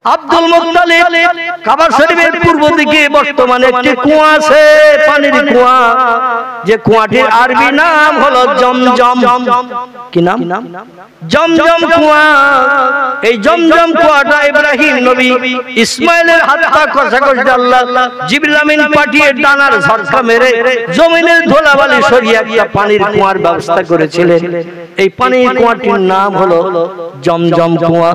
Abdul Muttalib কাবা শরীফের পূর্ব দিকে বর্তমানে একটি কুয়া আছে, পানির কুয়া, যে কুয়াটির আরবি নাম হলো জমজম। কি নাম? জমজম কুয়া। এই জমজম কুয়াটা ইব্রাহিম নবী ইসমাইলের হাতটা কষাকষি আল্লাহ জিবরিল আমিন পাঠিয়ে ডানার ঝটকা মেরে জমিনের ধুলাবালি সরিয়ে একটা পানির কুয়ার ব্যবস্থা করেছিলেন। এই পানির কুয়াটির নাম হলো জমজম কুয়া।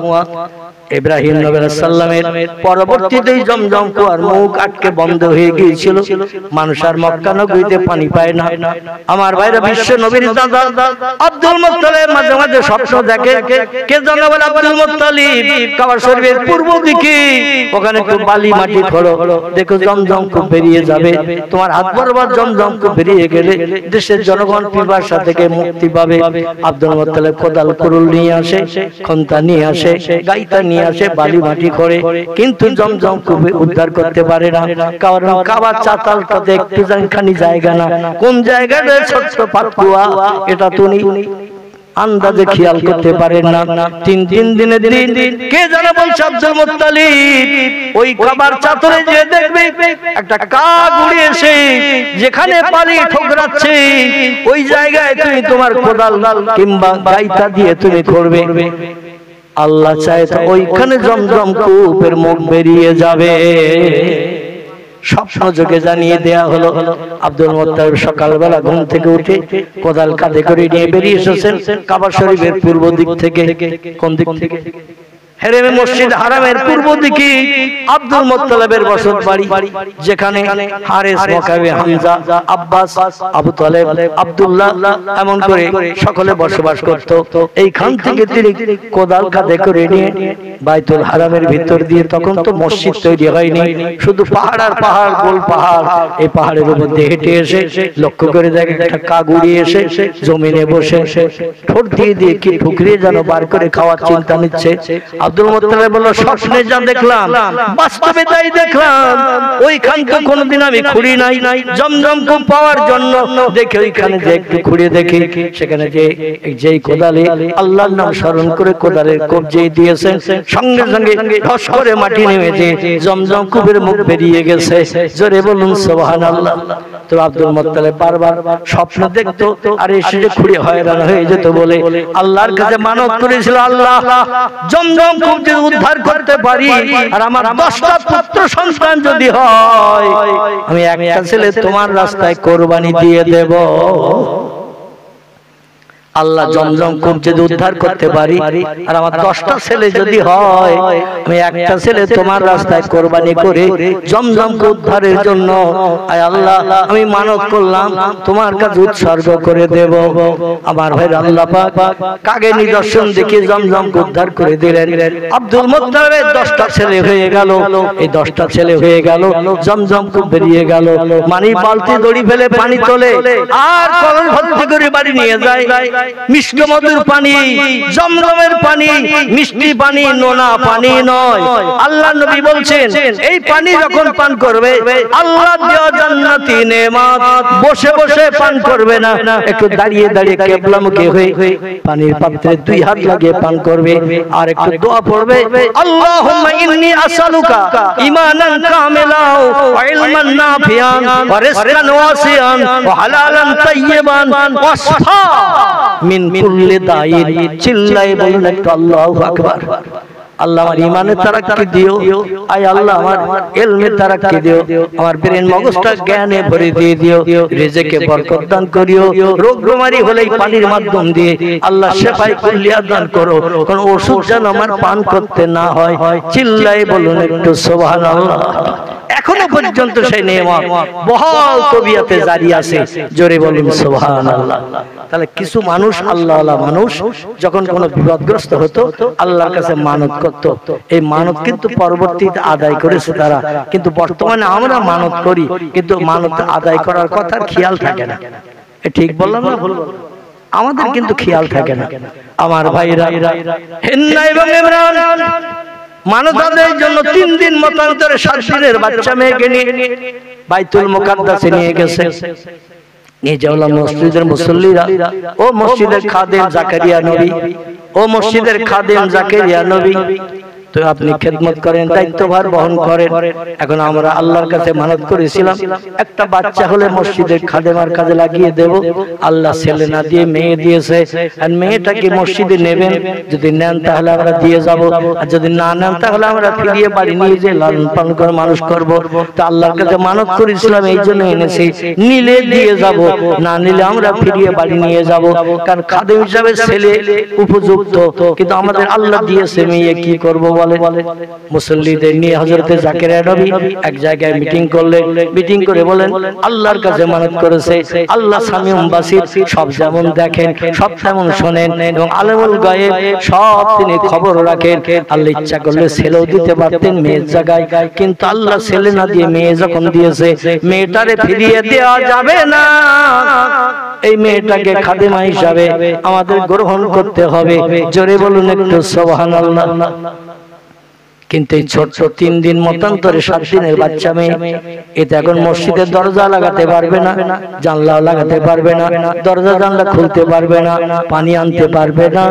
ইব্রাহিম নবী আলাইহিস সালামের পরবর্তীতে জমজম কুয়ার মুখ আটকে বন্ধ হয়ে গিয়েছিল, মানুষ আর মক্কা নগরীতে পানি পায় না। আমার ভাইরা, বিশ্ব নবীর দাদা আব্দুল মুত্তালিব মাঝে মাঝে স্বপ্ন দেখে, কে জানো বলে আব্দুল মুত্তালিব কাবা শরীফের পূর্ব দিকে ওখানে একটু বালি মাটি খোঁড়ো, দেখো জমজম কূপ বেরিয়ে যাবে। তোমার হাত বরাবর জমজম কূপ বেরিয়ে গেলে দেশের জনগণ পিপাসা থেকে মুক্তি পাবে। আব্দুল মুত্তালিব কোদাল কুড়ুল নিয়ে আসে, খন্তা নিয়ে আসে, গাইতা নিয়ে আসে, বালি মাটি করে, কিন্তু জমজম কূপ উদ্ধার করতে পারে না। কারণ কাবার চাতালটা দেখতে জানখানি জায়গা না, কোন জায়গাটা ছোট্ট পাতকুয়া এটা তুমি আন্দাজে খেয়াল করতে পারেন না। তিন দিনে দিন কে জানে বলছে আব্দুল মুত্তালিব ওই কাবার চাতরে যে দেখবে একটা কাক উড়ে এসে যেখানে পানি ঠোকরাচ্ছে ওই জায়গায় তুমি তোমার কোদাল কিংবা গাইতা দিয়ে তুমি করবে। আল্লাহ চায় তো ওইখানে জমজম কূপের মুখ বেরিয়ে যাবে। স্বপ্ন যোগে জানিয়ে দেয়া হলো। আব্দুল মুত্তালিব সকালবেলা ঘুম থেকে উঠে কোদাল কাঁধে করে নিয়ে বেরিয়ে এসেছেন কাবা শরীফের পূর্ব দিক থেকে। কোন দিক থেকে? হেরেমে মসজিদ হারামের পূর্ব দিকে আব্দুল মুত্তালিবের বসত বাড়ি, যেখানে হারেস, মুকাবে, হামজা, আব্বাস, আবু তালেব, আব্দুল্লাহ এমন করে সকলে বসবাস করত। এইখান থেকে তিনি কোদাল কাঁধে করে নিয়ে বাইতুল হারামের ভিতর দিয়ে, তখন তো মসজিদ তৈরি হয়নি, শুধু পাহাড় আর পাহাড়, গোল পাহাড়, এই পাহাড়ের উপর দিয়ে হেঁটে এসে লক্ষ্য করে দেখে একটা কাক উড়িয়ে এসে জমিনে বসে ঠোঁট দিয়ে দিয়ে কি ঠুকরিয়ে যেন বার করে খাওয়ার চিন্তা নিচ্ছে। আব্দুল মুত্তালিব বলল, স্বপ্নে যা দেখলাম বাস্তবে তাই দেখলাম। ওইখান তো কোনোদিন আমি খুঁড়ি নাই, জমজম কূপ পাওয়ার জন্য দেখে ওইখানে যে একটু খুঁড়ে দেখি, সেখানে যে যেই কোদালে আল্লাহর নাম স্মরণ করে কোদালের কোপ যেই দিয়েছেন, সঙ্গে সঙ্গে ধস করে মাটি নেমেছে, জমজম কূপের মুখ বেরিয়ে গেছে। জোরে বলুন সুবহানাল্লাহ। তো আব্দুল মুত্তালিব বারবার স্বপ্ন দেখতো আর এসে যে খুঁড়ে হয়রান হয়ে যেত বলে আল্লাহর কাছে মানত করেছিল, আল্লাহ জমজম কূপ যদি উদ্ধার করতে পারি আর আমার 10টা পুত্র সন্তান যদি হয়, আমি একটা ছেলে তোমার রাস্তায় কোরবানি দিয়ে দেব। আল্লাহ জমজম কূপ যদি উদ্ধার করতে পারি আর আমার 10টা ছেলে যদি হয়, আমি একটা ছেলে তোমার রাস্তায় কোরবানি করে জমজম কূপ উদ্ধারের জন্য আয় আল্লাহ আমি মানত করলাম তোমার কাছে উৎসর্গ করে দেব। আমার ভাই আল্লাহ পাক কাগে নিদর্শন দেখে জমজম কূপ উদ্ধার করে দিলেন। আব্দুল মুত্তালিবের 10টা ছেলে হয়ে গেল। এই 10টা ছেলে হয়ে গেল, জমজম কূপ বেরিয়ে গেল। মানি বালতি দড়ি ফেলে পানি তোলে আর কলস ভর্তি করে বাড়ি নিয়ে যায়। মিষ্টি মধুর পানি, জমজমের পানি, মিষ্টি পানি, নোনা পানি নয়। আল্লাহ নবী বলছেন এই পানি যখন পান করবে আল্লাহ দেওয়া জান্নাতি নেয়ামত, বসে বসে পান করবে না, একটু দাঁড়িয়ে দাঁড়িয়ে কিবলামুখী হয়ে পানির পাত্রে 2 হাত লাগিয়ে পান করবে আর একটু দোয়া পড়বে, আল্লাহুম্মা ইন্নী আসআলুকা ঈমানান কামিলাও ওয়া ইলমান নাফিআন ওয়া রিজকান ওয়াসিআন ওয়া হালালান তাইয়্যিবান ওয়া শিফা মিন কুল্লি দাইন। চিল্লায়ে বলুন একটু আল্লাহু আকবার। আল্লাহ আমার ঈমানের তারাক্কি দিও, আয় আল্লাহ আমার ইলমের তারাক্কি দিও, আমার ব্রেন মগজটা জ্ঞানে ভরে দিয়ে দিও, রিজিকে বরকত দান করিও, রোগ বেমারি হলে পানির মাধ্যম দিয়ে আল্লাহ শিফায়ে কুল্লিয়া দান করো, কোন ওষুধ যেন আমার পান করতে না হয়। চিল্লায়ে বলুন একটু সুবহানাল্লাহ। এখনো পর্যন্ত সেই নেয়ামত বহাল তবিয়তে জারি আছে। জোরে বলুন সুবহানাল্লাহ। তাহলে কিছু মানুষ আল্লাহওয়ালা মানুষ যখন কোনো বিপদগ্রস্ত হতো আল্লাহর কাছে মানত করত, এই মানত কিন্তু পরবর্তীতে আদায় করেছে তারা। কিন্তু বর্তমানে আমরা মানত করি কিন্তু মানত আদায় করার কথা খেয়াল থাকে না। ঠিক বললাম না ভুল? আমাদের কিন্তু খেয়াল থাকে না। আমার ভাইরা, হিন্না এবং ইমরান মানত আদায়ের জন্য 3 দিন মতান্তরে 7 দিনের বাচ্চা মেয়েকে নিয়ে বাইতুল মুকাদ্দাসে নিয়ে গেছে। নিয়ে যাওয়া মসজিদের মুসল্লিরা, ও মসজিদের খাদেম জাকারিয়া নবী, ও মসজিদের খাদেম জাকারিয়া নবী, তো আপনি খেদমত করেন, দায়িত্বভার বহন করেন। এখন আমরা আল্লাহর কাছে মানত করেছিলাম একটা বাচ্চা হলে মসজিদের খাদেমার কাজে লাগিয়ে দেব। আল্লাহ ছেলে না দিয়ে মেয়ে দিয়েছে, আর মেয়েটাকে মসজিদে নেবেন, যদি নেন তাহলে আমরা দিয়ে যাব, আর যদি না নেন তাহলে আমরা ফিরিয়ে বাড়ি নিয়ে যে লালন পালন করে মানুষ করব। তো আল্লাহর কাছে মানত করেছিলাম, এই জন্য এনেছি, নিলে দিয়ে যাব, না নিলে আমরা ফিরিয়ে বাড়ি নিয়ে যাব। কারণ খাদেম হিসাবে ছেলে উপযুক্ত, কিন্তু আমাদের আল্লাহ দিয়েছে মেয়ে, কি করব বলে। মুসল্লিদের নিয়ে হযরতে জাকেরিয়া নবী এক জায়গায় মিটিং করলেন, মিটিং করে বলেন আল্লাহর কাছে মানত করেছে, আল্লাহ সামিউম বাসির, সব যেমন দেখেন সব তেমন শোনেন, এবং আলেমুল গায়েব সব তিনি খবর রাখেন। আল্লাহ ইচ্ছা করলে ছেলেও দিতে পারতেন মেয়ের জায়গায়, কিন্তু আল্লাহ ছেলে না দিয়ে মেয়ে যখন দিয়েছে, মেয়েটারে ফিরিয়ে দেওয়া যাবে না, এই মেয়েটাকে খাদেমা হিসাবে আমাদের গ্রহণ করতে হবে। জোরে বলুন একটু সুবহানাল্লাহ। কিন্তু এই ছোট্ট 3 দিন মতান্তরে 7 দিনের বাচ্চা মেয়ে, এতে এখন মসজিদের দরজা লাগাতে পারবে না, জানলা লাগাতে পারবে না, দরজা জানলা খুলতে পারবে না, পানি আনতে পারবে না,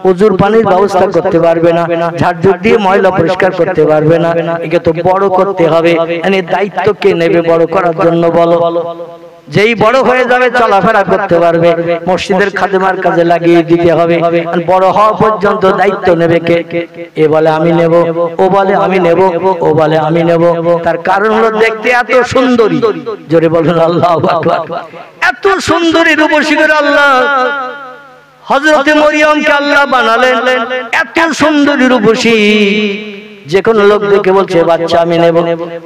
ওজুর পানির ব্যবস্থা করতে পারবে না, ঝাড়ঝুড় দিয়ে ময়লা পরিষ্কার করতে পারবে না। একে তো বড় করতে হবে, মানে দায়িত্ব কে নেবে বড় করার জন্য বলো? যেই বড় হয়ে যাবে চলাফেরা করতে পারবে, মসজিদের খাদেমার কাজে লাগিয়ে দিতে হবে। বড় হওয়া পর্যন্ত দায়িত্ব নেবে কে? এ বলে আমি নেব, ও বলে আমি নেব, ও বলে আমি নেব। তার কারণ হলো দেখতে এত সুন্দরী। জোরে বলুন আল্লাহু আকবার। এত সুন্দরী রূপসী করে আল্লাহ হযরতে মরিয়মকে আল্লাহ বানালেন, এত সুন্দরী রূপসী। যে কোন লোক দেখে বলছে বাচ্চা আমি নেব।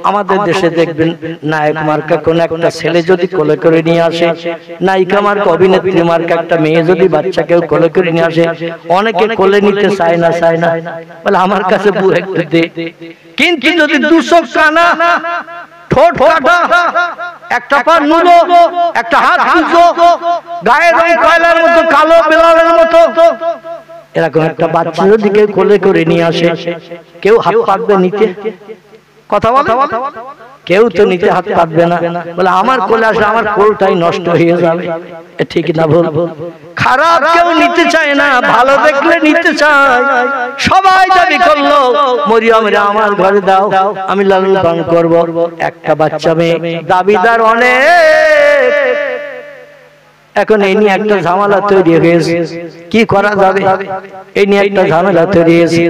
আমাদের দেশে দেখবেন নায়ক মার্কা কোন একটা ছেলে যদি কোলে করে নিয়ে আসে, নায়িকা মার্কা অভিনেত্রী মার্কা একটা মেয়ে যদি বাচ্চাকেও কোলে করে নিয়ে আসে, অনেকে কোলে নিতে চায় না, বলে আমার কাছে বউ একটু দে। কিন্তু যদি 200 কানা, ঠোঁট কাটা, একটা পা নুলো, একটা হাত কুঁচো, গায়ের রং কয়লার মতো, কালো বেলালের মতো, এরকম একটা বাচ্চা যদি কেউ কোলে করে নিয়ে আসে, কেউ হাত পাতবে নিতে? কথা বলে কেউ তো নিতে হাত পাতবে না, বলে আমার কোলে আসলে আমার কোলটাই নষ্ট হয়ে যাবে। ঠিক না ভুল? খারাপ কেউ নিতে চায় না, ভালো দেখলে নিতে চায়। সবাই দাবি করলো মরিয়মরে আমার ঘরে দাও, আমি লালন পালন করব। একটা বাচ্চা মেয়ে, দাবিদার অনেক। এখন এই নিয়ে একটা ঝামেলা তৈরি হয়েছে, কি করা যাবে? এই নিয়ে একটা ঝামেলা তৈরি হয়েছে।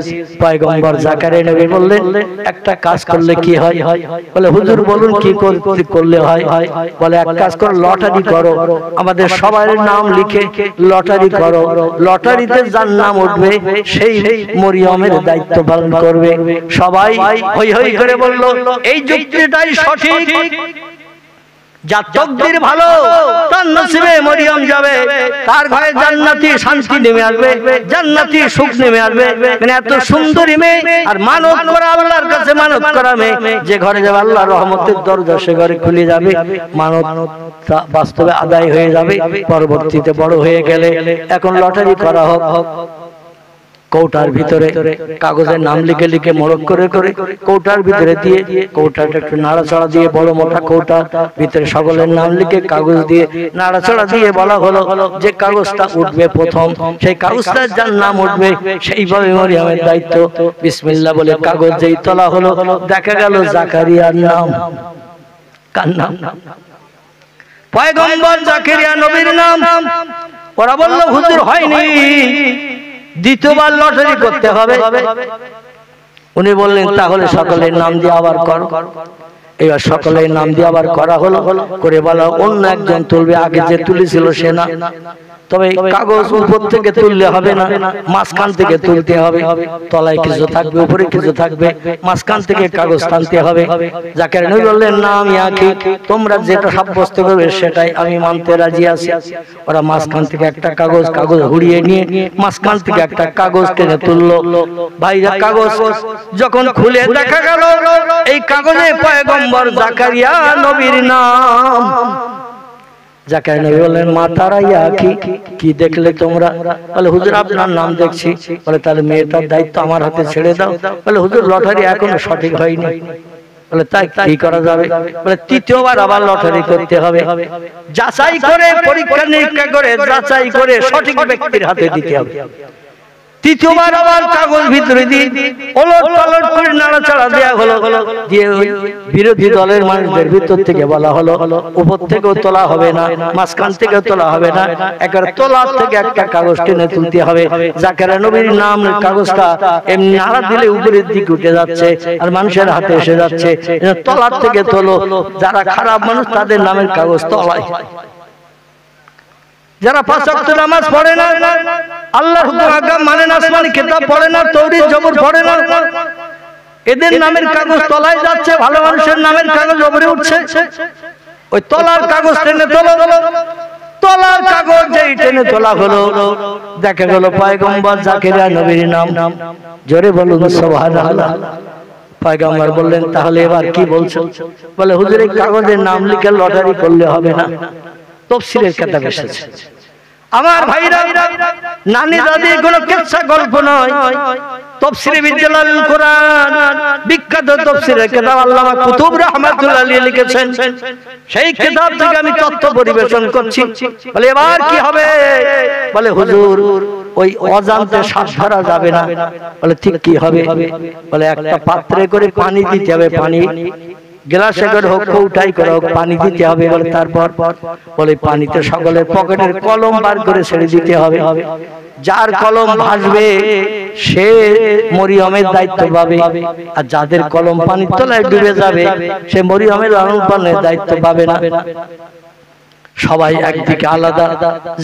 পয়গম্বর জাকারিয়া নবী বললেন একটা কাজ করলে কি হয়? বলে হুজুর বলুন কি করলে হয়? বলে এক কাজ করো, লটারি করো, আমাদের সবার নাম লিখে লটারি করো, লটারিতে যার নাম উঠবে সেই মরিয়মের দায়িত্ব পালন করবে। সবাই হই হই করে বলল এই যুক্তিটাই সঠিক, যার তকদির ভালো তার নসিবে মরিয়ম যাবে, তার ঘরে জান্নাতি শান্তি নেমে আসবে, জান্নাতি সুখ নেমে আসবে। মানে এত সুন্দরী মেয়ে, আর মানত করা আল্লাহর কাছে মানত করা মেয়ে, যে ঘরে যাবে আল্লাহর রহমতের দরজা সে ঘরে খুলে যাবে, মানত বাস্তবে আদায় হয়ে যাবে। পরবর্তীতে বড় হয়ে গেলে এখন লটারি করা হোক, কৌটার ভিতরে কাগজের নাম লিখে লিখে মোড়ক করে করে কৌটার ভিতরে দিয়ে, কৌটাটা একটু নাড়াচাড়া দিয়ে, বড় মোটা কৌটা ভিতরে সকলের নাম লিখে কাগজ দিয়ে নাড়াচাড়া দিয়ে বলা হলো যে কাগজটা উঠবে প্রথম, সেই কাগজটা যার নাম উঠবে সেইভাবে মরিয়মের দায়িত্ব। বিসমিল্লাহ বলে কাগজ যেই তোলা হলো, দেখা গেল জাকারিয়ার নাম। কার নাম? পয়গম্বর জাকারিয়া নবীর নাম। ওরা বলল হুজুর হয়নি, দ্বিতীয়বার লটারি করতে হবে। উনি বললেন তাহলে সকলের নাম দিয়ে আবার করো। এবার সকলের নাম দিয়ে আবার করা হলো, করে বলা অন্য একজন তুলবে, আগে যে তুলেছিল সে না। তবে কাগজ উপর থেকে তুললে হবে না, মাঝখান থেকে তুলতে হবে। তলায় কিছু থাকবে, উপরে কিছু থাকবে, মাঝখান থেকে কাগজ টানতে হবে। জাকারিয়া নবী বললেন না আমি আঁকি, তোমরা যেটা সাব্যস্ত করবে সেটাই আমি মানতে রাজি আছি। ওরা মাঝখান থেকে একটা কাগজ হুড়িয়ে নিয়ে মাঝখান থেকে একটা কাগজ টেনে তুললো। ভাইরা কাগজ যখন খুলে দেখা গেল এই কাগজে পয়গম্বর জাকারিয়া নবীর নাম। জাকারিয়া নবী বললেন মা তারাইয়া কি দেখলে তোমরা? বলে হুজুর আপনার নাম দেখছি। বলে তাহলে মেয়েটার দায়িত্ব আমার হাতে ছেড়ে দাও। বলে হুজুর লটারি এখনো সঠিক হয়নি। বলে তাই কি করা যাবে? বলে তৃতীয়বার আবার লটারি করতে হবে, যাচাই করে পরীক্ষা নিরীক্ষা করে যাচাই করে সঠিক ব্যক্তির হাতে দিতে হবে। তৃতীয়বার আবার কাগজ ভিতরে দিয়ে ওলট পালট করে নাড়াচাড়া দেয়া হলো, দিয়ে বিরোধী দলের মানুষদের ভিতর থেকে বলা হলো উপর থেকেও তোলা হবে না, মাঝখান থেকেও তোলা হবে না, একেবারে তোলার থেকে একটা কাগজ টেনে তুলতে হবে। জাকেরা নবীর নাম কাগজটা এমনি নাড়া দিলে উপরের দিকে উঠে যাচ্ছে আর মানুষের হাতে এসে যাচ্ছে, তলার থেকে তোলো। যারা খারাপ মানুষ তাদের নামের কাগজ তলায়, যারা 5 ওয়াক্ত নামাজ পড়ে না, আল্লাহর হুকুম আহকাম মানে না, আসমানি কিতাব পড়ে না, তৌরাত জবর পড়ে না, এদের নামের কাগজ তলায় যাচ্ছে, ভালো মানুষের নামের কাগজ উপরে উঠছে। ওই তলার কাগজ টেনে তোলো, তলার কাগজ যেই টেনে তোলা হলো দেখা গেল পয়গম্বর জাকেরিয়া নবীর নাম। জোরে বলুন সুবহানাল্লাহ। পয়গম্বর বললেন তাহলে এবার কি বলছো? বলে হুজুর এই কাগজের নাম লিখে লটারি করলে হবে না, তাফসীরের কিতাব এসেছে। আমার ভাইরা, নানি দাদি কোনো কিচ্ছা গল্প নয়, তাফসীরে বিজ্জালাল কোরআন বিখ্যাত তাফসীরের কিতাব আল্লামা কুতুব রাহমাতুল্লাহ আলাইহি লিখেছেন। সেই কিতাব থেকে আমি তথ্য পরিবেশন করছি। বলে এবার কি হবে? বলে হুজুর ওই অজান্তে শ্বাস ধরা যাবে না। বলে ঠিক কি হবে? বলে একটা পাত্রে করে পানি দিতে হবে, পানি গ্লাসে করে হোক, কৌটাই করে হোক, পানি দিতে হবে। বলে তারপর? বলে পানিতে সকলের পকেটের কলম বার করে ছেড়ে দিতে হবে। যার কলম ভাসবে সে মরিয়মের দায়িত্ব পাবে, আর যাদের কলম পানির তলায় ডুবে যাবে সে মরিয়মের লালন পালনের দায়িত্ব পাবে না। সবাই একদিকে আলাদা,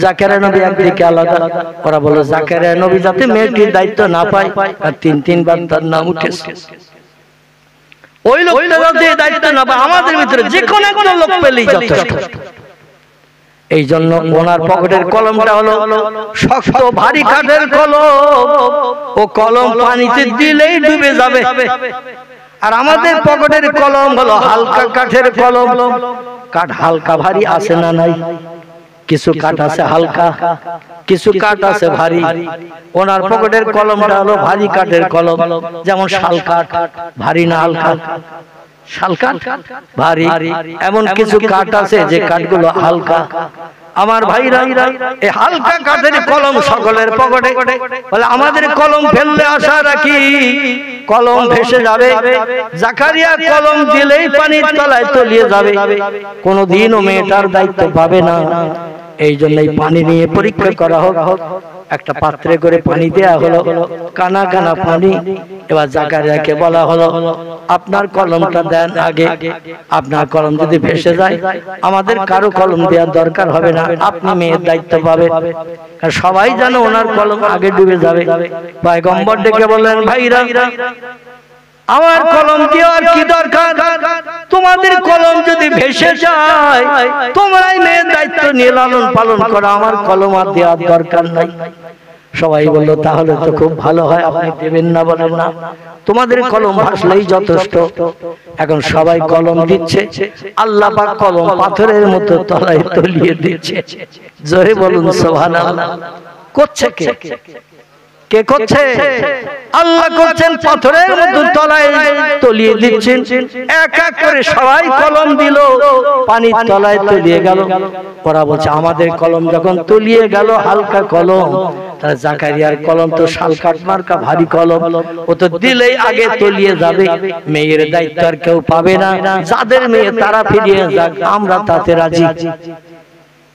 জাকেরিয়া নবী একদিকে আলাদা। ওরা বলে জাকেরিয়া নবী যাতে মেয়েটির দায়িত্ব না পায়, আর 3-3 বার তার নাম উঠেছে। ওই লোকটা যাতে দায়িত্ব না পায়, আমাদের ভিতরে যে কোনো একটা লোক পেলেই যথেষ্ট। এই জন্য ওনার পকেটের কলমটা হলো শক্ত ভারী কাঠের কলম, ও কলম পানিতে দিলেই ডুবে যাবে। আর আমাদের পকেটের কলম হলো হালকা কাঠের কলম। কাঠ হালকা ভারী আছে না নাই? কিছু কাঠ আছে হালকা, কিছু কাঠ আছে ভারী। ওনার পকেটের কলমটা হলো ভারী কাঠের কলম, যেমন শাল কাঠ ভারী না হালকা? শাল কাঠ ভারী। এমন কিছু কাঠ আছে যে কাঠগুলো হালকা। আমার ভাইরা, এই হালকা কাঠের কলম সকলের পকেটে। বলে আমাদের কলম ফেললে আশা রাখি কলম ভেসে যাবে, জাকারিয়া কলম দিলেই পানির তলায় তলিয়ে যাবে, কোনদিনও মেয়েটার দায়িত্ব পাবে না। এই জন্যই পানি নিয়ে পরীক্ষা করা হোক। একটা পাত্রে করে পানি দেয়া হলো, কানা কানা পানি। এবার জাকারিয়াকে বলা হলো আপনার কলমটা দেন আগে, আপনার কলম যদি ভেসে যায় আমাদের কারো কলম দেওয়ার দরকার হবে না, আপনি মেয়ের দায়িত্ব পাবে। সবাই জানে ওনার কলম আগে ডুবে যাবে। পয়গম্বর ডেকে বললেন ভাইরা, আমার কলম দেওয়ার কি দরকার? তোমাদের কলম যদি ভেসে যায় তোমরাই মেয়ের দায়িত্ব নিয়ে লালন পালন করো, আমার কলম আর দেওয়ার দরকার নাই। সবাই বলল তাহলে তো খুব ভালো হয়, আপনি দেবেন না? বলেন না, তোমাদের কলম ভাসলেই যথেষ্ট। এখন সবাই কলম দিচ্ছে, আল্লাহ পাক কলম পাথরের মতো তলায় তলিয়ে দিচ্ছে। জোরে বলুন সুবহানাল্লাহ। করছে কে? কে করছে? আল্লাহ করছেন, পাথরের মতো তলায় তলিয়ে দিচ্ছেন। এক এক করে সবাই কলম দিল, পানির তলায় তলিয়ে গেল। ওরা বলছে আমাদের কলম যখন তলিয়ে গেল হালকা কলম, তাহলে জাকারিয়ার কলম তো শাল কাঠ মার্কা ভারী কলম, ও তো দিলেই আগে তলিয়ে যাবে, মেয়ের দায়িত্ব আর কেউ পাবে না। যাদের মেয়ে তারা ফিরিয়ে যাক, আমরা তাতে রাজি।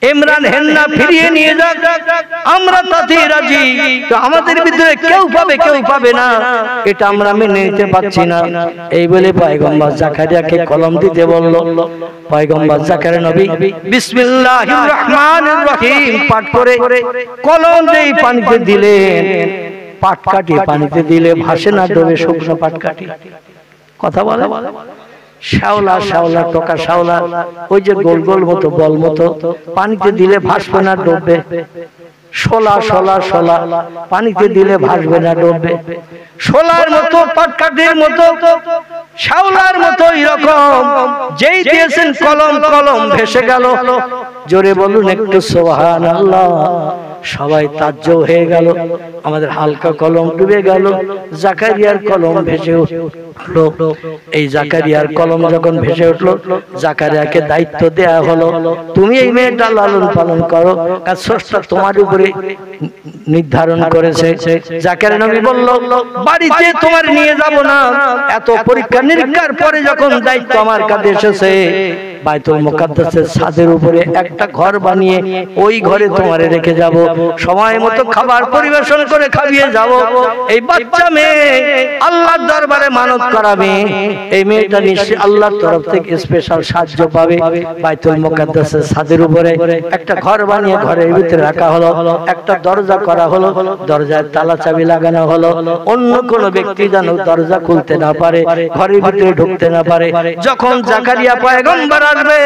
ইমরান হেন্না ফিরিয়ে নিয়ে যাক, আমরা তাতে রাজি। তো আমাদের ভিতরে কেউ পাবে কেউ পাবে না, এটা আমরা মেনে নিতে পারছি না। এই বলে পয়গম্বর জাকারিয়াকে কলম দিতে বলল। পয়গম্বর জাকারিয়া নবী বিসমিল্লাহির রহমানির রহিম পাঠ করে কলম যেই পানিতে দিলেন, পাটকাঠি পানিতে দিলে ভাসে না, ডোবে। শুকনো পাটকাঠি, কথা বলে শ্যাওলা, শ্যাওলা টোকা শ্যাওলা, ওই যে গোল গোল মতো বল মতো, পানিতে দিলে ভাসবে না, ডুববে। শোলা, শোলা, শোলা, পানিতে দিলে ভাসবে না, ডুববে। শোলার মতো, পাটকাঠির মতো, শ্যাওলার মতো এরকম যেই দিয়েছেন কলম, কলম ভেসে গেল। জোরে বলুন একটু সুবহানাল্লাহ। সবাই তাজ্জব হয়ে গেল, আমাদের হালকা কলম ডুবে গেল, জাকারিয়ার কলম ভেসে উঠলো। এই জাকারিয়ার কলম যখন ভেসে উঠলো, জাকারিয়াকে দায়িত্ব দেয়া হলো, তুমি এই মেয়েটা লালন পালন করো, আর স্রষ্টা তোমার উপরে নির্ধারণ করেছে। জাকারিয়া নবী বলল, বাড়িতে তোমার নিয়ে যাব না, এত পরীক্ষা নিরীক্ষার পরে যখন দায়িত্ব আমার কাছে এসেছে, বাইতুল মুকাদ্দাসের ছাদের উপরে একটা ঘর বানিয়ে ওই ঘরে তোমারে রেখে যাব, সময় মতো খাবার পরিবেশন করে খাইয়ে যাব। এই বাচ্চা মেয়ে আল্লাহর দরবারে মানত করাবে, এই মেয়েটা নিশ্চয়ই আল্লাহর তরফ থেকে স্পেশাল সাহায্য পাবে। বাইতুল মুকাদ্দাসের ছাদের উপরে একটা ঘর বানিয়ে ঘরের ভিতরে রাখা হলো, একটা দরজা করা হলো, দরজায় তালা চাবি লাগানো হলো, অন্য কোনো ব্যক্তি যেন দরজা খুলতে না পারে, ঘরের ভিতরে ঢুকতে না পারে। যখন জাকারিয়া পয়গম্বর আসবে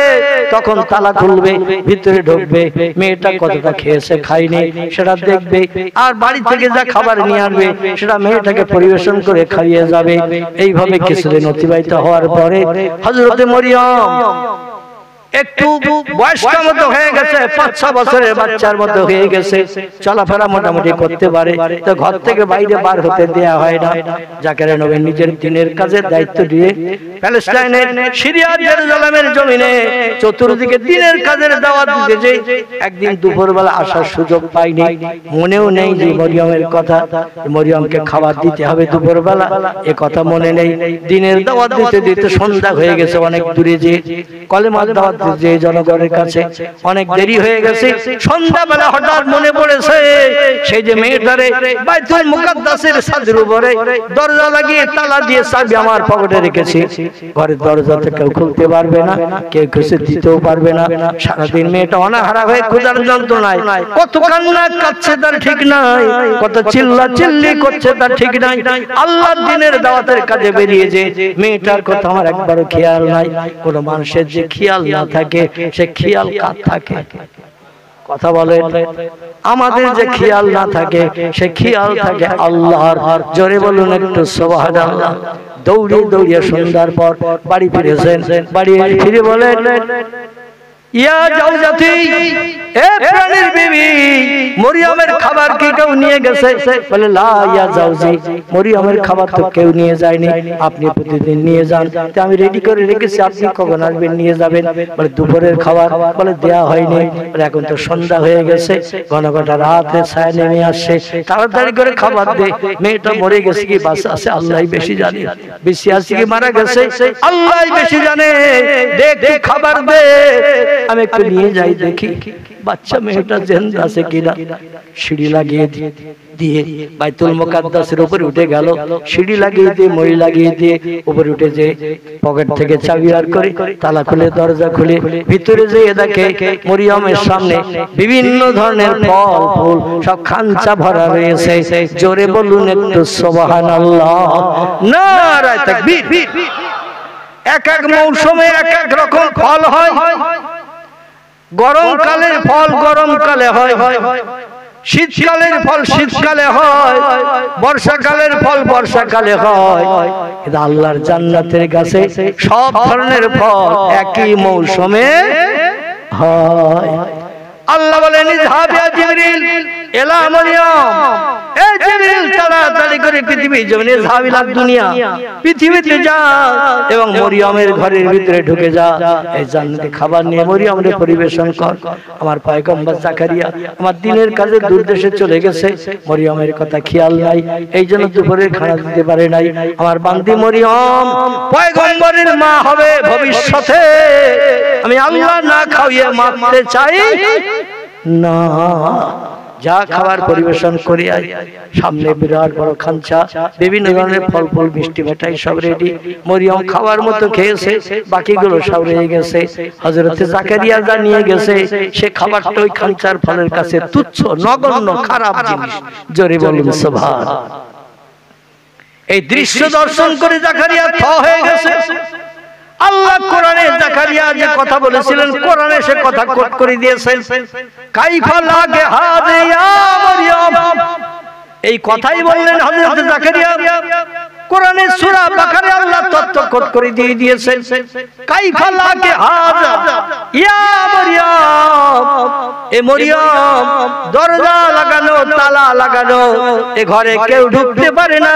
তখন তালা খুলবে, ভিতরে ঢুকবে, মেয়েটা কতটা খেয়েছে খায়নি সেটা দেখবে, আর বাড়ি থেকে যা খাবার নিয়ে আসবে সেটা মেয়েটাকে পরিবেশন করে খাইয়ে যাবে। এইভাবে কিছুদিন অতিবাহিত হওয়ার পরে হযরতে মরিয়ম একটু বয়স্ক মতো হয়ে গেছে, 5-6 বছরের বাচ্চার মতো হয়ে গেছে, চলাফেরা মোটামুটি করতে পারে, তো ঘর থেকে বাইরে বার হতে দেয়া হয় না। জাকারিয়া নবী নিজের দিনের কাজের দায়িত্ব দিয়ে প্যালেস্টাইনের সিরিয়ার জেরুজালেমের জমিনে চতুর্দিকে দিনের কাজের দাওয়াত দিতে, একদিন দুপুরবেলা আসার সুযোগ পাইনি, মনেও নেই যে মরিয়মের কথা, মরিয়মকে খাবার দিতে হবে দুপুরবেলা, এ কথা মনে নেই। দিনের দাওয়াত দিতে দিতে সন্ধ্যা হয়ে গেছে, অনেক দূরে যে কলেমার দাওয়াত যে জনগণের কাছে অনেক দেরি হয়ে গেছে। সন্ধ্যাবেলা হঠাৎ মনে পড়েছে সেই যে মেয়েটারে বাইতুল মুকাদ্দাসের ছাদের উপরে দরজা লাগিয়ে তালা দিয়ে চাবি আমার পকেটে রেখেছি, ঘরের দরজাতে কেউ খুলতে পারবে না, কেউ কিছু দিতেও পারবে না। সারাদিন মেয়েটা অনাহারা হয়ে ক্ষুধার যন্ত্রণায় কত কান্না কাঁদছে তার ঠিক নাই, কত চিল্লা চিল্লি করছে তার ঠিক নাই। আল্লাহর দ্বীনের দাওয়াতের কাজে বেরিয়ে যে মেয়েটার কথা আমার একবারও খেয়াল নাই। কোন মানুষের যে খেয়াল না থাকে সে খেয়াল কার থাকে? কথা বলে, আমাদের যে খেয়াল না থাকে সে খেয়াল থাকে আল্লাহর। জোরে বলুন একটু সুবহানাল্লাহ। দৌড়িয়ে দৌড়িয়ে সন্ধ্যার পর বাড়ি ফিরেছেন, বাড়ি ফিরে বলেন, ইয়া জাওজাতি, এ প্রাণের বিবি, মরিয়মের খাবার কি কেউ নিয়ে গেছে? বলে, লা ইয়া জাওজি, মরিয়মের খাবার তো কেউ নিয়ে যায়নি, আপনি প্রতিদিন নিয়ে যান, তো আমি রেডি করে রেখেছি, আপনি কখন আসবেন নিয়ে যাবেন? বলে, দুপুরের খাবার? বলে, দেয়া হয়নি। বলে, এখন তো সন্ধ্যা হয়ে গেছে, ঘন ঘন রাতে ছায়া নেমে আসছে, তাড়াতাড়ি করে খাবার দে। মেয়েটা মরে গেছে কি বাঁচা আছে আল্লাহই বেশি জানে, বেশি আছে কি মারা গেছে আল্লাহই বেশি জানে, দে খাবার দে, আমি একটু নিয়ে যাই দেখি বাচ্চা মেয়েটা জিন্দা আছে কিনা। সিঁড়ি লাগিয়ে দিয়ে বাইতুল মুকাদ্দাসের উপরে উঠে গেল, সিঁড়ি লাগিয়ে দিয়ে মই লাগিয়ে দিয়ে উপরে উঠে যে পকেট থেকে চাবি আর করে তালা খুলে দরজা খুলে ভিতরে যেয়ে দেখে মরিয়মের সামনে বিভিন্ন ধরনের ফল ফুল সব খাঞ্চা ভরা রয়েছে। জোরে বলুন একটু সুবহানাল্লাহ, নারায়ে তাকবীর। এক এক মৌসুমে এক এক রকম ফল হয়, গরমকালের ফল গরমকালে হয়, শীতকালের ফল শীতকালে হয়, বর্ষাকালের ফল বর্ষাকালে হয়। কিন্তু আল্লাহর জান্নাতের কাছে সব ধরনের ফল একই মৌসুমে হয়। আল্লাহ বলেন, ইযহাব ইয়া জিবরিল ইলা মারইয়াম, এ জিবরিল তাড়াতাড়ি করে পৃথিবী জমিনে ইযহাব দুনিয়া, পৃথিবীতে যা এবং মরিয়মের ঘরের ভিতরে ঢুকে যা, এই জান্নাতে খাবার নিয়ে মরিয়মের পরিবেশন কর। আমার পয়গম্বর জাকারিয়া আমার দিনের কাজে দূর দেশে চলে গেছে, মরিয়মের কথা খেয়াল নাই, এই জন্য দুপুরের খানা দিতে পারে নাই। আমার বান্দি মরিয়ম পয়গম্বরের মা হবে ভবিষ্যতে, আমি আল্লাহ না খাওয়িয়ে মারতে চাই না। যা খাবার পরিবেশন করে আয়, সামনে বিরাট বড় খাঞ্চা, বিভিন্ন ধরনের ফল ফুল মিষ্টি মিঠাই সব রেডি। মরিয়ম খাওয়ার মতো খেয়েছে, বাকিগুলো সব রয়ে গেছে। হযরতে জাকারিয়া যা নিয়ে গেছে সে খাবারটা ওই খাঞ্চার ফলের কাছে তুচ্ছ, নগণ্য, খারাপ জিনিস। জোরে বলুন সুবহানাল্লাহ। এই দৃশ্য দর্শন করে জাকারিয়া থ হয়ে গেছে। আল্লাহ কোরআনে জাকারিয়া যে কথা বলেছিলেন কোরআনে সে কথা কোট করে দিয়েছেন, কাইফা লাগে হাযা ইয়া মারইয়াম, এই কথাই বললেন হযরত জাকারিয়া। কোরআনের সূরা বাকারায় আল্লাহ তথ্য চটকট করে দিয়ে দিয়েছেন। কাইফা লাকে হাজা ইয়া মরিয়ম, এ মরিয়ম দরজা লাগানো, তালা লাগানো, এ ঘরে কেউ ঢুকতে পারে না।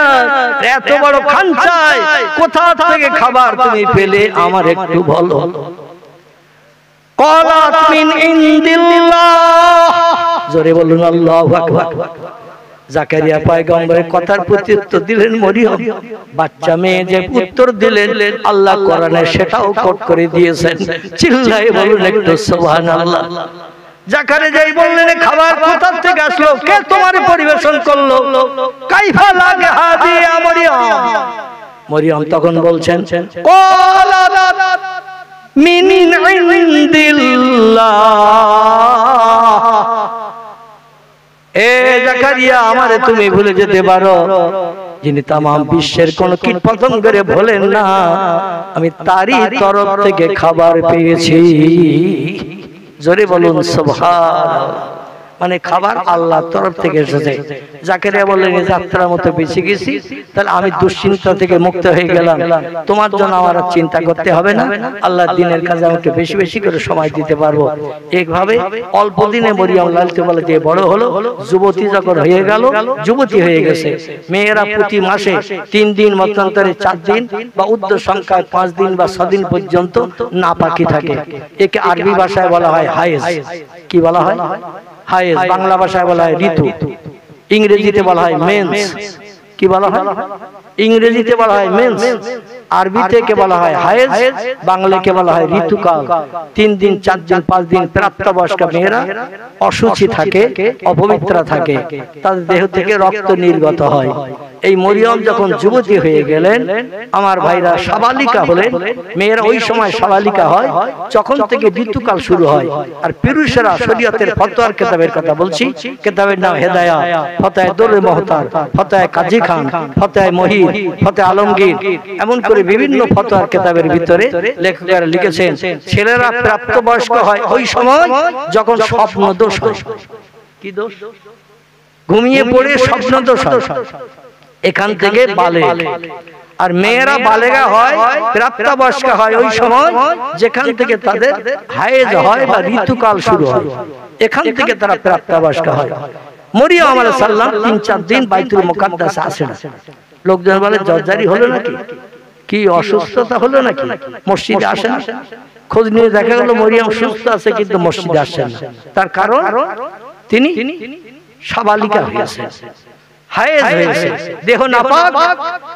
এত বড় খানচায় কোথা থেকে খাবার তুমি পেলে আমার একটু বলো। ক্বালাত মিন ইনদিল্লাহ, জোরে বলুন আল্লাহু আকবার। জাকারিয়া পয়গম্বরের কথার প্রতি উত্তর দিলেন মরিয়ম। বাচ্চা মেয়ে যে উত্তর দিলেন আল্লাহ কোরআনে সেটাও কোট করে দিয়েছেন। চিল্লায়ে বলুন একটু সুবহানাল্লাহ। জাকারিয়া যাই বললেন খাবার কোথা থেকে আসলো, কে তোমার পরিবেশন করলো? কাইফা লাগে হাদি ইয়া মরিয়ম। মরিয়ম তখন বলছেন ক্বালাত মিন ইনদিল্লাহ, এ জাকারিয়া আমারে তুমি ভুলে যেতে পারো, যিনি তামাম বিশ্বের কোন কীট পতঙ্গের ভোলেন না, আমি তারই তরফ থেকে খাবার পেয়েছি। জোরে বলুন সুবহানাল্লাহ। মানে খাবার আল্লাহর তরফ থেকে এসেছে। জাকারিয়া বললেন যাত্রার মতো বেঁচে গেছি, তাহলে আমি দুশ্চিন্তা থেকে মুক্ত হয়ে গেলাম, তোমার জন্য আমার চিন্তা করতে হবে না, আল্লাহর দ্বীনের কাজে আমাকে বেশি বেশি করে সময় দিতে পারবো। এইভাবে অল্প দিনে মরিয়ম লালতে বলে দিয়ে বড় হলো, যুবতী যখন হয়ে গেল, যুবতী হয়ে গেছে। মেয়েরা প্রতি মাসে 3 দিন মতান্তরে 4 দিন বা উর্ধ্ব সংখ্যায় 5 দিন বা 6 দিন পর্যন্ত নাপাকি থাকে। একে আরবি ভাষায় বলা হয় হায়েজ। কি বলা হয়? হায়েজ। বাংলা ভাষায় বলা হয় ঋতু, ইংরেজিতে বলা হয় মেন্স। কি বলা হয়? ইংরেজিতে বলা হয় মেন্স, আরবিতে কে বলা হয় হায়েজ, বাংলাকে বলা হয় ঋতুকাল। 3 দিন 4 দিন 5 দিন প্রাপ্তবয়স্ক মেয়েরা অসুচি থাকে, অপবিত্র থাকে, তাদের দেহ থেকে রক্ত নির্গত হয়। এই মরিয়ম যখন যুবতী হয়ে গেলেন, আমার ভাইরা সাবালিকা হলেন। মেয়েরা ওই সময় সাবালিকা হয় যখন থেকে ঋতুকাল শুরু হয়। আর পুরুষেরা শরীয়তের ফতোয়ার কিতাবের কথা বলছি, কিতাবের নাম হেদায়া, ফতোয়া দুররে মুহতার, ফতোয়া কাজী খান, ফতোয়া মহির, ফতোয়া আলমগীর, এমন করে বিভিন্ন ফতোয়ার কিতাবের ভিতরে লেখকেরা লিখেছেন ছেলেরা প্রাপ্তবয়স্ক হয় ওই সময় যখন স্বপ্ন দোষ হয়। কি দোষ? ঘুমিয়ে পড়ে স্বপ্ন দোষ হয়, এখান থেকে বালেগ। আর মেয়েরা বালেগা হয়, প্রাপ্তবয়স্ক হয় ওই সময় যেখান থেকে তাদের হায়েজ হয় বা ঋতুকাল শুরু হয়, এখান থেকে তারা প্রাপ্তবয়স্ক হয়। মরিয়ম আলাইহিস সালাম 3-4 দিন বাইতুল মুকাদ্দাসে আসে না। লোকজন বলে জর্জারি হলো নাকি, কি অসুস্থতা হলো নাকি, মসজিদে আসে না। খোঁজ নিয়ে দেখা গেল মরিয়ম সুস্থ আছে কিন্তু মসজিদে আসে না। তার কারণ তিনি সাবালিকা হয়েছে, হায়েজ হয়েছে, দেহ নাপাক,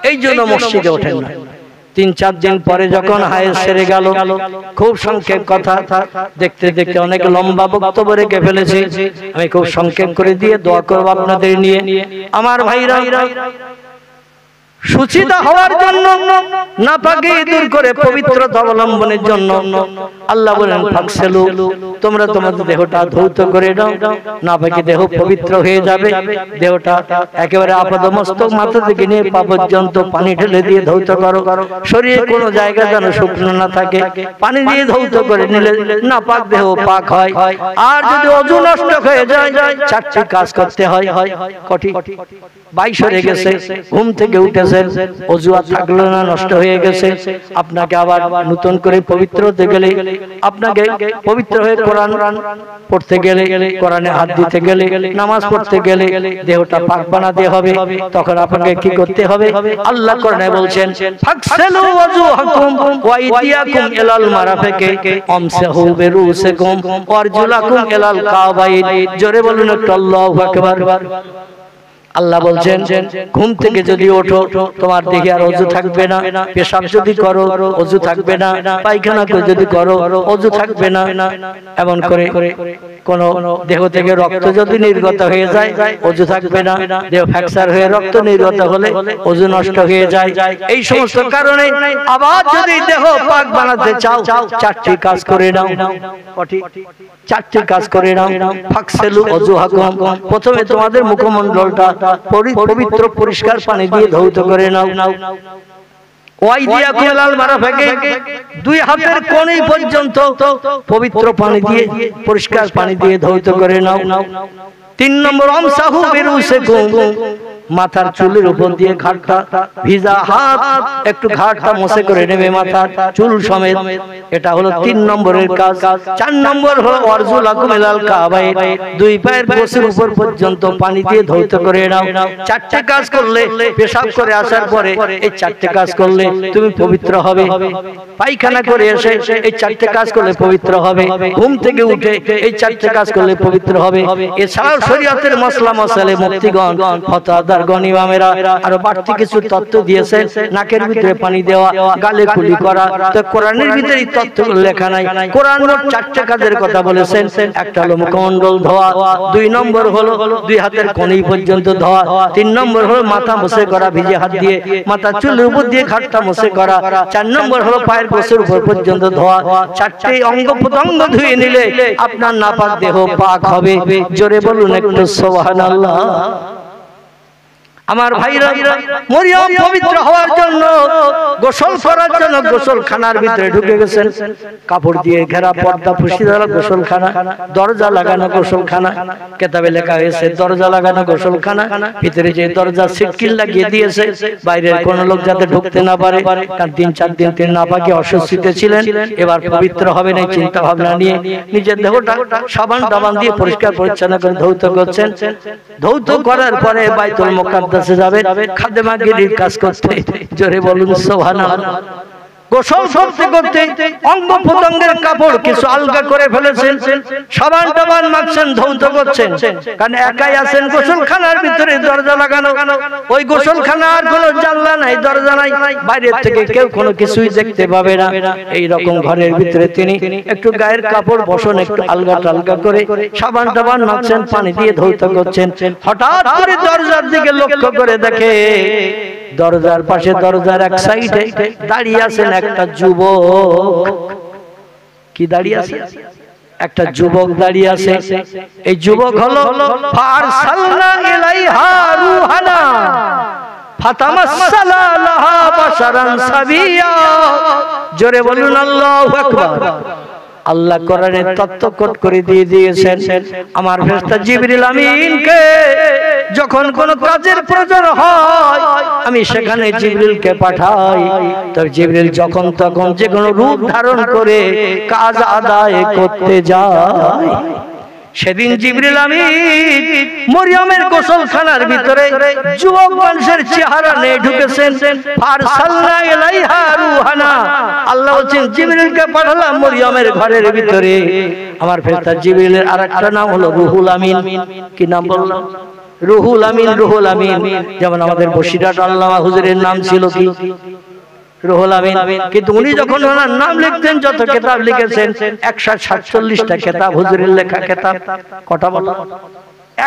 এই জন্য মসজিদে ওঠেন না। 3-4 দিন পরে যখন হায়েজ সেরে গেল, খুব সংক্ষেপ কথা, দেখতে দেখতে অনেক লম্বা বক্তব্য রেখে ফেলেছি, আমি খুব সংক্ষেপ করে দিয়ে দোয়া করব আপনাদের নিয়ে। আমার ভাইরা, সুচিতা হওয়ার জন্য, নাপাকি দূর করে পবিত্রতা অবলম্বনের জন্য আল্লাহ বলেন ফাকসেলু, তোমরা তোমাদের দেহটা ধৌত করে নাও, নাপাকি দেহ পবিত্র হয়ে যাবে। দেহটা একেবারে আপাদমস্তক মাথা থেকে নিয়ে পা পর্যন্ত পানি ঢেলে দিয়ে ধৌত করো। শরীরে কোনো জায়গা যেন শুকনো না থাকে, পানি দিয়ে ধৌত করে নিলে নাপাক দেহ পাক হয়। আর যদি ওযু নষ্ট হয়ে যায়, 4টি কাজ করতে হয়। কটি? 22 হয়ে গেছে, ঘুম থেকে উঠেছেন, ওযু আর থাকলো না, নষ্ট হয়ে গেছে, আপনাকে আবার নতুন করে পবিত্র হতে গেলে, আপনাকে পবিত্র হয়ে কোরআন পড়তে গেলে, কোরআনে হাত দিতে গেলে, নামাজ পড়তে গেলে দেহটা পাক বানাতে হবে। তখন আপনাকে কি করতে হবে? আল্লাহ কোরআনে বলছেন ফাকসেলু ওয়াজুহাকুম ওয়া আইদিয়াকুম ইলাল মারাফিকি আমসাহু বিরুসিকুম ওয়া আরজুলাকুম ইলাল কাবাইন। জোরে বলুন একটু আল্লাহু আকবার। আল্লাহ বলছেন ঘুম থেকে যদি ওঠো, তোমার দেহে আর ওযু থাকবে না, পেশাব যদি করো ওযু থাকবে না, পায়খানা যদি করো ওযু থাকবে না, এমন করে কোন দেহ থেকে রক্ত যদি নির্গত হয়ে যায় ওযু থাকবে না, দেহ ফ্র্যাকচার হয়ে রক্ত নির্গত হলে ওযু নষ্ট হয়ে যায়। এই সমস্ত কারণে আবার যদি দেহ পাক বানাতে চাও 4টি কাজ করে নাও। কটি? 4টি কাজ করে নাও। ফাকসেলু ওযুহাকুম, প্রথমে তোমাদের মুখমণ্ডলটা পবিত্র পরিষ্কার পানি দিয়ে ধৌত করে নাও। ওয়াইদিয়াকুম ইলাল মারাফিকি, 2 হাতের কোণে পর্যন্ত পবিত্র পানি দিয়ে, পরিষ্কার পানি দিয়ে ধৌত করে নাও। 3 নম্বর আমসাহু বিরুসিকুম, মাথার চুলের উপর দিয়ে ঘাটটা ভিজা হাত একটু ঘাটটা মুছে করে নেবে মাথার চুল সমেত। এটা হলো 3 নম্বরের কাজ। 4 নম্বর হলো ওয়ারজুলাকুম ইলাল কাবাইন, 2 পায়ের গোছের উপর পর্যন্ত পানি দিয়ে ধৌত করে নাও। 4টে কাজ করলে, পেশাব করে আসার পরে এই 4টে কাজ করলে তুমি পবিত্র হবে। পায়খানা করে এসে এই 4টে কাজ করলে পবিত্র হবে। ঘুম থেকে উঠে এই 4টে কাজ করলে পবিত্র হবে। এছাড়াও শরীয়তের মশলা মশালে মুক্তিগণ ফতোয়াদারগণ ইমামেরা আরো বাড়তি কিছু তত্ত্ব দিয়েছে। নাকের ভিতরে পানি দেওয়া, গালে কুলি করা, তো কোরআনের ভিতরে এই তত্ত্বগুলো লেখা নাই। কোরআন মোট 4টে কাজের কথা বলেছেন। একটা হলো মুখমণ্ডল ধোয়া, 2 নম্বর হলো 2 হাতের কনুই পর্যন্ত ধোয়া, 3 নম্বর হলো মাথা মুছে করা ভিজে হাত দিয়ে, মাথা চুলের উপর দিয়ে ঘাটটা মুছে করা, 4 নম্বর হলো পায়ের গোছের উপর পর্যন্ত ধোয়া। 4টে অঙ্গ প্রত্যঙ্গ ধুয়ে নিলে আপনার নাপাক দেহ পাক হবে। জোরে বলুন একটু সুবহানাল্লাহ। আমার ভাইরা, মরিয়ম পবিত্র হওয়ার জন্য, গোসল করার জন্য গোসলখানার ভিতরে ঢুকে গেছেন। কাপড় দিয়ে ঘেরা, পর্দা ফুসি দেওয়া গোসলখানা, দরজা লাগানো গোসলখানা। কিতাবে লেখা হয়েছে দরজা লাগানো গোসলখানা, ভিতরে যে দরজা সিটকিল লাগিয়ে দিয়েছে বাইরের কোন লোক যাতে ঢুকতে না পারে। কারণ 3-4 দিন তিনি নাপাকে অস্বস্তিতে ছিলেন, এবার পবিত্র হবে না চিন্তা ভাবনা নিয়ে নিজের দেহটা সাবান টাবান দিয়ে পরিষ্কার পরিচ্ছন্ন করে ধৌত করছেন। ধৌত করার পরে বাইতুল মুকাদ্দাসে যাবেন খাদেমাগিরির কাজ করতে। জোরে বলুন সুবহানাল্লাহ। গোসল করতে করতে অঙ্গ প্রত্যঙ্গের কাপড় কিছু আলগা করে ফেলেছেন, সাবান টাবান মাখছেন, ধৌত করছেন। কারণ একাই আছেন গোসলখানার ভিতরে, দরজা লাগানো। ওই গোসলখানার কোনো জানলা নাই, দরজা নাই, বাইরের থেকে কেউ কোনো কিছুই দেখতে পাবে না। এই রকম ঘরের ভিতরে তিনি একটু গায়ের কাপড় বসন একটু আলগা টালগা করে সাবান টাবান মাখছেন, পানি দিয়ে ধৌত করছেন। হঠাৎ করে দরজার দিকে লক্ষ্য করে দেখে দরজার পাশে, দরজার এক সাইডে দাঁড়িয়ে আছেন একটা যুবক। কি দাঁড়িয়ে আছে? একটা যুবক দাঁড়িয়ে আছে। এই যুবক হলো ফারসালনা ইলাইহা রূহানা ফাতামাসসালা লাহা বাশারান সাবিয়া। জোরে বলুন আল্লাহু আকবার। আল্লাহ কোরআনের তত্ত্ব কোট করে দিয়ে দিয়েছেন। আমার ফেরেশতা জিবরিল আমিনকে যখন কোন কাজের প্রয়োজন হয় আমি সেখানে জিবরিলকে পাঠাই। তো জিবরিল যখন তখন যে কোনো রূপ ধারণ করে কাজ আদায় করতে যায়। সেদিন জিবরিল আমিন মরিয়মের গোসলখানার ভিতরে যুবক মানুষের চেহারা নিয়ে ঢুকেছেন। ফারসালনা ইলাইহা রূহানা, আল্লাহ বলেন জিবরিলকে পাঠালাম মরিয়মের ঘরের ভিতরে। আমার ফেরেশতা জিবরিলের আরেকটা নাম হলো রুহুল আমিন। কি নাম বললাম? রুহুল আমিন। রুহুল আমিন যেমন আমাদের বসিরহাট আল্লামা হুজুরের নাম ছিল কি রুহুল আমিন, কিন্তু উনি যখন ওনার নাম লিখতেন যত কিতাব লিখেছেন 147টা কিতাব হুজুরের লেখা কিতাব। কটা বলো?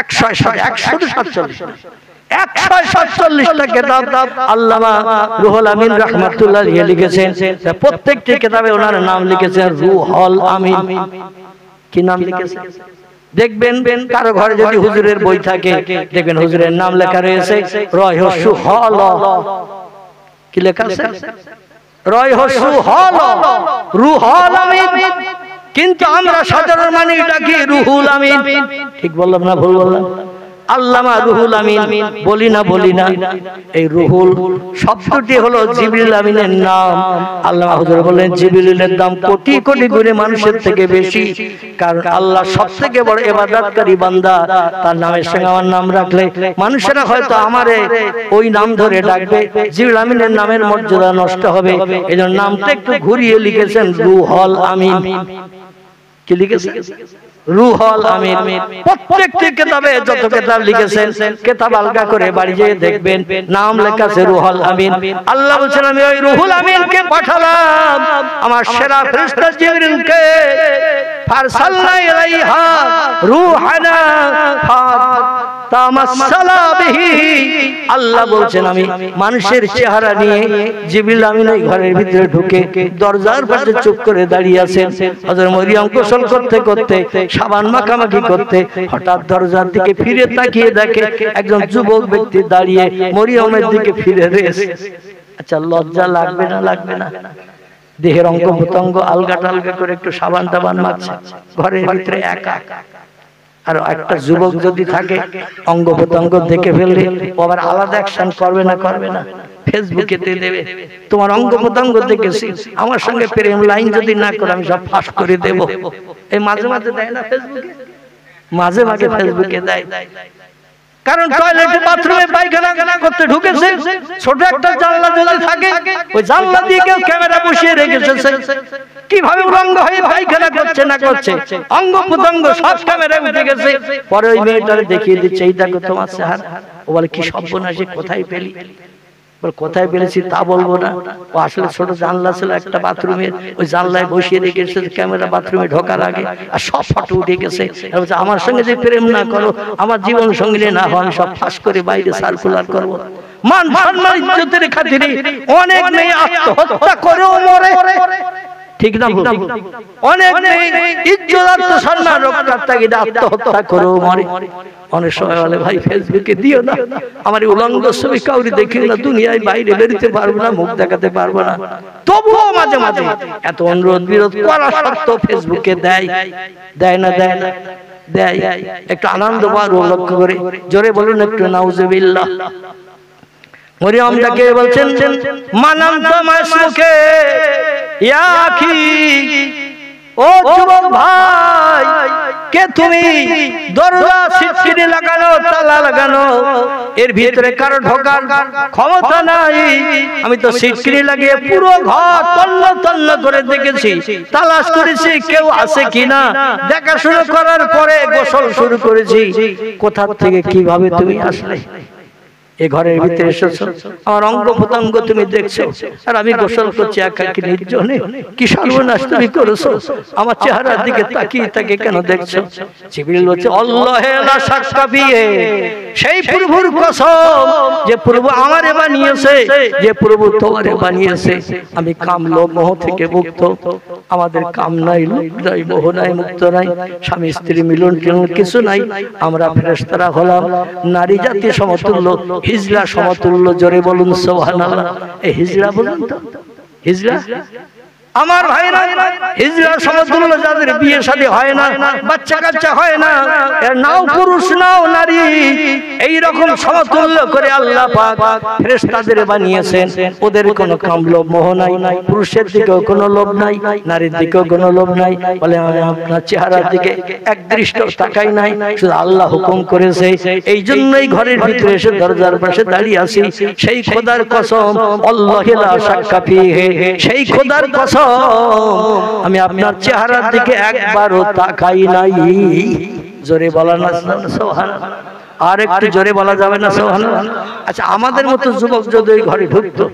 147টা কিতাব আল্লামা রুহুল আমিন রাহমাতুল্লাহ আলাইহি লিখেছেন। প্রত্যেকটি কিতাবে ওনার নাম লিখেছেন রুহুল আমিন। কি নাম লিখেছেন? দেখবেন কারো ঘরে যদি হুজুরের বই থাকে দেখবেন হুজুরের নাম লেখা রয়েছে রহস্য হল। কি লেখা আছে? রহস্য হল রুহুল আমিন। কিন্তু আমরা সাধারণ মানুষ ডাকি রুহুল আমিন। ঠিক বললাম না ভুল বললাম? আল্লামা রুহুল আমিন বলি না। এই রুহুল শব্দটি হলো জিবরিল আমিনের নাম। আল্লামা হুজুর বলেন জিবরিলের দাম কোটি কোটি গুণে মানুষের থেকে বেশি। কারণ আল্লাহ সবথেকে বড় ইবাদতকারী বান্দা, তার নামের সঙ্গে আমার নাম রাখলে মানুষেরা হয়তো আমারে ওই নাম ধরে ডাকবে, জিবরিল আমিনের নামের মর্যাদা নষ্ট হবে। এজন্য নামটা একটু ঘুরিয়ে লিখেছেন রুহুল আমিন। কি লিখেছেন? রুহুল আমিন। প্রত্যেকটি কিতাবে যত কিতাব লিখেছেন কিতাব আলগা করে বাড়ি যেয়ে দেখবেন নাম লেখা আছে রুহুল আমিন। আল্লাহ বলেন আমি ওই রুহুল আমিনকে পাঠালাম আমার সেরা ফেরেশতা জিবরিলকে। ফারসালনা ইলাইহা রূহানা ফাতামাসসালা বিহি। আল্লাহ বলেন আমি মানুষের চেহারা নিয়ে জিবরিল আমিন ওই ঘরের ভিতরে ঢুকে দরজার পাশে চুপ করে দাঁড়িয়ে আছেন। হযরত মরিয়ম গোসল করতে করতে সাবান মাখামাখি করতে হঠাৎ দরজার দিকে ফিরে তাকিয়ে দেখে একজন যুবক ব্যক্তি দাঁড়িয়ে মরিয়মের দিকে ফিরে রয়েছে। আচ্ছা লজ্জা লাগবে না? লাগবে না? দেহের অঙ্গ প্রত্যঙ্গ আলগা টালগা করে একটু সাবান টাবান মাখছে, ঘরের ভিতরে একা। আর একটা যুবক যদি থাকে অঙ্গ প্রত্যঙ্গ দেখে ফেললে ও আবার আলাদা অ্যাকশন করবে না ফেসবুকে দেবে তোমার অঙ্গ প্রত্যঙ্গ দেখেছি, আমার সঙ্গে প্রেম লাইন যদি না করে আমি সব ফাঁস করে দেব। এই মাঝে মাঝে দেয় না ফেসবুকে, মাঝে মাঝে ফেসবুকে দেয়। কারণ টয়লেটে বাথরুমে পায়খানা করতে ঢুকেছে, ছোট একটা জানলা যদি থাকে ওই জানলা দিয়ে কেউ ক্যামেরা বসিয়ে রেখেছে, কিভাবে উলঙ্গ হয়ে পায়খানা করছে না করছে অঙ্গ প্রত্যঙ্গ সব ক্যামেরায় উঠে গেছে। পরে ওই মেয়েটারে দেখিয়ে দিচ্ছে এই দেখো তোমার চেহারা। ও বলে কি সর্বনাশী, কোথায় পেলি? কোথায় পেরেছি তা বলবো না, ও আসলে ছোট জানলা ছিল একটা বাথরুমের, ওই জানলায় বসিয়ে রেখেছে ক্যামেরা বাথরুমে ঢোকার আগে, আর সব ফটো উঠে গেছে। আমার সঙ্গে যে প্রেম না করো, আমার জীবন সঙ্গী না হয়, আমি সব ফাঁস করে বাইরে সার্কুলার করবো। মান সম্মান ইজ্জতের খাতিরে অনেক মেয়ে আত্মহত্যা করেও মরে, ঠিক না ভুল? অনেক মেয়ে ইজ্জত আত্মসম্মান রক্ষার তাগিদে আত্মহত্যা করেও মরে। অনেক সময় বলে ভাই ফেসবুকে দিও না, আমার উলঙ্গ ছবি কাউরি দেখি না, দুনিয়ায় বাইরে বেরোতে পারবো না, মুখ দেখাতে পারবো না। তবুও মাঝে মাঝে এত অনুরোধ বিরোধ করা সত্ত্বেও ফেসবুকে দেয় না দেয়। একটু আনন্দ পাওয়ার লক্ষ্য করে জোরে বলুন একটু নাউজুবিল্লাহ। মরিয়ম তাকে বলছেন মানাম তো মাসমুকে ইয়া আখি, ও যুবক ভাই কে তুমি? দরজা সিটকিনি লাগানো, তালা লাগানো, এর ভিতরে কারো ঢোকার ক্ষমতা নাই। আমি তো সিটকিনি লাগিয়ে পুরো ঘর তন্ন করে দেখেছি, তালাশ করেছি কেউ আছে কিনা, দেখাশোনা করার পরে গোসল শুরু করেছি। কোথা থেকে কিভাবে তুমি আসলে এই ঘরের ভিতরে এসেছো? আমার অঙ্গ প্রত্যঙ্গ তুমি দেখছো, আর আমি গোসল করছি একাকী নির্জনে। কি সর্বনাশ তুমি করেছো? আমার চেহারার দিকে তাকিয়ে কেন দেখছো? জিবরিল বলছে আল্লাহে লা শাক্কা ফিহি, সেই প্রভুর কসম যে প্রভু আমারে বানিয়েছে, যে প্রভু তোমারে বানিয়েছে। আমি কাম লোভ মোহ থেকে মুক্ত, আমাদের কাম নাই, লোভ নাই, মোহ নাই, মুক্ত নাই, স্বামী স্ত্রী মিলন কিছু নাই। আমরা ফেরেশতারা হলাম নারী জাতি সমতুল্য, হিজড়া সমতুল্য। জোরে বলুন সুবহানাল্লাহ। এই হিজড়া বলুন তো, হিজড়া আমার ভাইরা, হিজড়া সমতুল্য যাদের বিয়ে শাদী হয় না, বাচ্চা কাচ্চা হয় না, এর নাও পুরুষ নাও নারী, এই রকম সমতুল্য করে আল্লাহ পাক ফেরেশতাদের বানিয়েছেন। ওদের কোনো কাম লোভ মোহ নাই, পুরুষের দিকেও কোনো লোভ নাই, নারীর দিকেও কোনো লোভ নাই। বলে আমি আপনার চেহারার দিকে এক দৃষ্ট তাকাই নাই, শুধু আল্লাহ হুকুম করেছে। এই জন্যই ঘরের ভিতরে এসে দরজার পাশে দাঁড়িয়ে আছি। সেই খোদার কসম আল্লাহি লা শাক্কা ফিহি, সেই খোদার কসম আমি আপনার চেহারার দিকে একবারও তাকাই নাই। জোরে বলা না সুবহানাল্লাহ? আর একটু জোরে বলা যাবে না সুবহানাল্লাহ? আচ্ছা, আমাদের মতো যুবক যদি ওই ঘরে ঢুকতো